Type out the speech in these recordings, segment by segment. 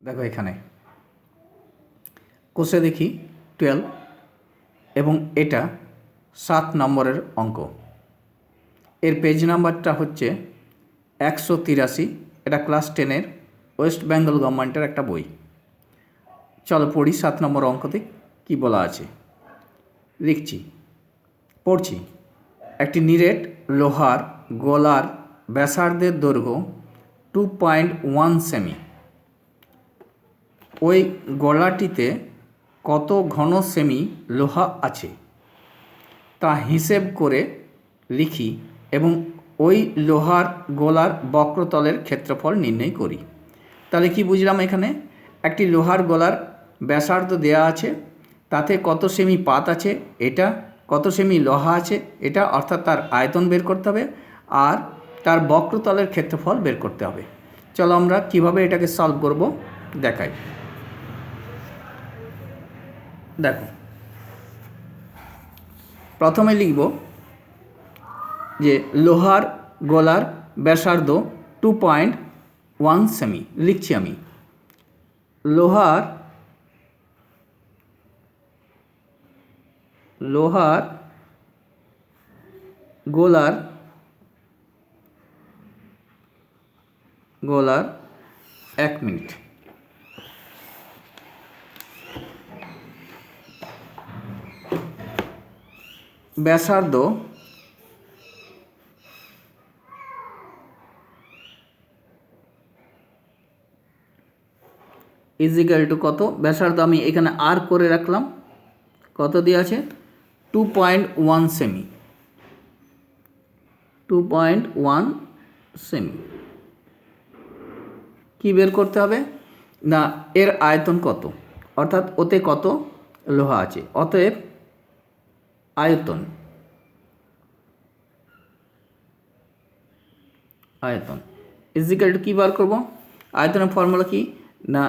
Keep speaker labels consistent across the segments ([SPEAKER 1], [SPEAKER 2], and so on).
[SPEAKER 1] দেখো এখানে কোষে দেখি 12 এবং এটা 7 নম্বরের অঙ্ক। এর পেজ নাম্বারটা হচ্ছে 183। এটা ক্লাস 10-এর ওয়েস্ট বেঙ্গল গভর্নমেন্টের একটা বই। চলো পড়ি 7 নম্বর অঙ্কতে কি বলা আছে। লিখছি, পড়ছি। একটি নিরেট লোহার গোলার ব্যাসার্ধের দৈর্ঘ্য 2.1 সেমি। ওই গোলাটিতে কত ঘন সেমি লোহা আছে তা হিসেব করে লিখি এবং ওই লোহার গোলার বক্রতলের ক্ষেত্রফল নির্ণয় করি। তাহলে কি বুঝলাম, এখানে একটি লোহার গোলার ব্যাসার্ধ দেয়া আছে, তাতে কত সেমি পাত আছে এটা, কত সেমি লোহা আছে এটা, অর্থাৎ তার আয়তন বের করতে হবে আর তার বক্রতলের ক্ষেত্রফল বের করতে হবে। চলো আমরা কিভাবে এটাকে সলভ করব দেখাই। দেখো, প্রথমে লিখব যে লোহার গোলার ব্যাসার্ধ 2.1 সেমি। লিখছি আমি, লোহার গোলার 1 মিনিট। ব্যাসার্ধ ইজিক্যাল টু কত, ব্যাসার্ধ আমি এখানে আর করে রাখলাম, কত দিয়ে আছে 2.1 সেমি। 2.1 সেমি কি বের করতে হবে না, এর আয়তন কত, অর্থাৎ ওতে কত লোহা আছে। অতএব আয়তন ইজিক্যাল টু কী বার করব, আয়তনের ফর্মুলা কি না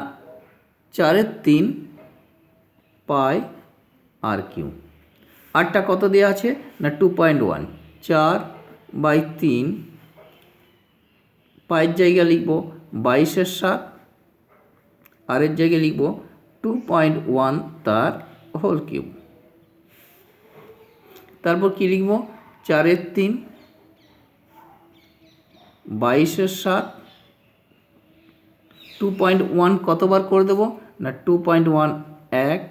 [SPEAKER 1] 4/3 পাই আর কিউ। আরটা কত দেওয়া আছে না 2.1, 4/3 পায়ের জায়গায় লিখব 22/7 আর এর জায়গায় লিখব 2.1 তার হোল কিউব। তারপর কি লিখব 4/3 22/7 2.1 কতবার করে দেব না 2.1 1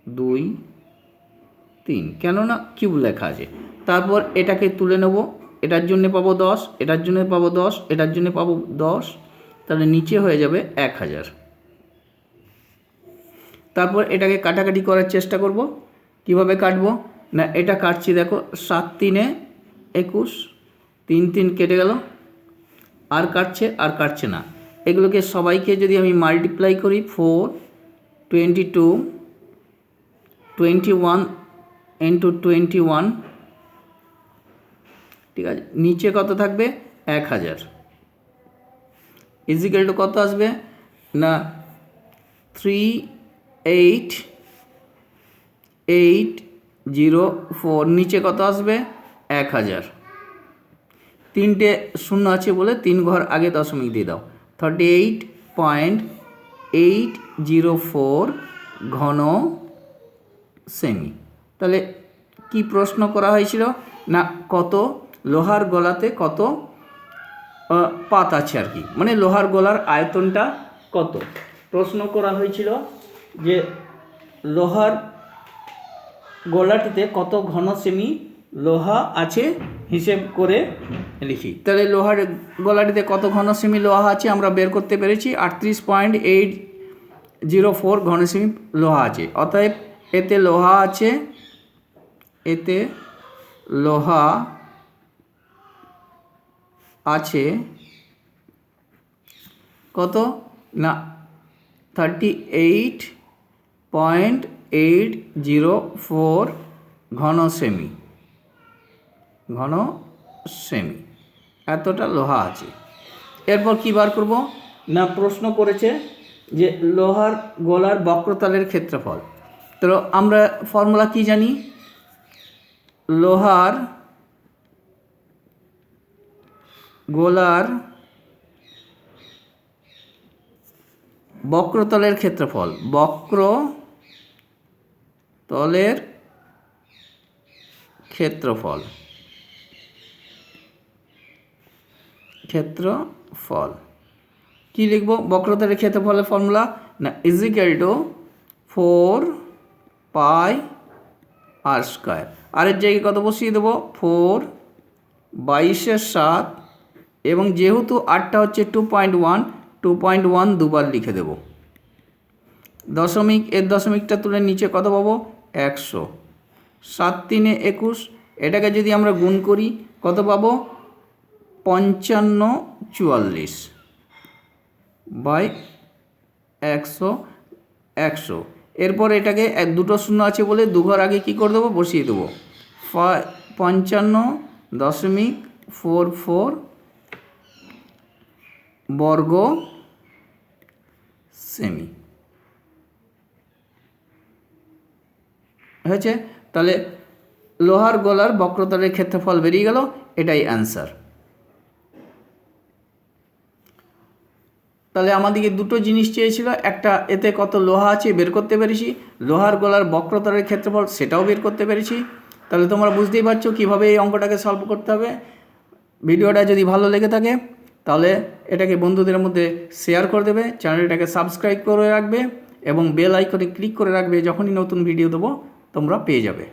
[SPEAKER 1] 2 3, কেননা কিউব লেখা আছে। তারপর এটাকে তুলে নেব, এটার জন্য পাবো 10, এটার জন্য পাবো 10, এটার জন্য পাবো 10, তাহলে নিচে হয়ে যাবে 1000। তারপর এটাকে কাটাকাটি করার চেষ্টা করব। কিভাবে কাটবো না, এটা কাটছি, দেখো 7 3 21, 3 3 কেটে গেল, আর কাটছে না। এগুলোকে সবাইকে যদি আমি মাল্টিপ্লাই করি 4 22 21 ইন্টু 21, ঠিক আছে, নিচে কত থাকবে 1000 ইজিক্যাল টু কত আসবে না 38804, নিচে কত আসবে 1000। 3টে শূন্য আছে বলে 3 ঘর আগে দশমিক দিয়ে দাও, 38.804 ঘন সেমি। তাহলে কি প্রশ্ন করা হয়েছিল না কত লোহার গলাতে কত পাত আছে আর কি, মানে লোহার গলার আয়তনটা কত প্রশ্ন করা হয়েছিল, যে লোহার গলাটিতে কত ঘন সেমি লোহা আছে হিসেব করে লিখি। তাহলে লোহার গলাটিতে কত ঘন সেমি লোহা আছে আমরা বের করতে পেরেছি, 38.804 ঘন সেমি লোহা আছে। অতএব এতে লোহা আছে কত না 38.804 ঘন সেমি এতটা লোহা আছে। এরপর কী বার করব না, প্রশ্ন করেছে যে লোহার গোলার বক্রতলের ক্ষেত্রফল। তো আমরা ফর্মুলা কি জানি, লোহার গোলার বক্রতলের ক্ষেত্রফল, বক্রতলের ক্ষেত্রফল, কি লিখব? বক্রতলের ক্ষেত্রফলের ফর্মুলা না = 4 পাই r স্কয়ার। আর এর জায়গায় কত বসিয়ে দেবো? 4 22/7 এবং যেহেতু আরটা হচ্ছে 2.1 দুবার লিখে দেব। দশমিক, এর দশমিকটা তুলে নিচে কত পাবো? 100। 7 3 21, এটাকে যদি আমরা গুণ করি কত পাবো? 5544 বাই 100। এরপর এটাকে দুটো শূন্য আছে বলে দুঘর আগে কি করে দেবো? বসিয়ে দেবো 55.44 বর্গ সেমি হয়েছে। তাহলে লোহার গোলার বক্রতলের ক্ষেত্রফল বেরিয়ে গেল, এটাই অ্যান্সার। তাহলে আমাদেরকে দুটো জিনিস চেয়েছিল, একটা এতে কত লোহা আছে বের করতে পেরেছি, লোহার গোলার বক্রতলের ক্ষেত্রফল সেটাও বের করতে পেরেছি। তাহলে তোমরা বুঝতেই পারছো কীভাবে এই অঙ্কটাকে সলভ করতে হবে। ভিডিওটা যদি ভালো লেগে থাকে তাহলে এটাকে বন্ধুদের মধ্যে শেয়ার করে দেবে, চ্যানেলটাকে সাবস্ক্রাইব করে রাখবে এবং বেল আইকনে ক্লিক করে রাখবে, যখনই নতুন ভিডিও দেবো তোমরা পেয়ে যাবে।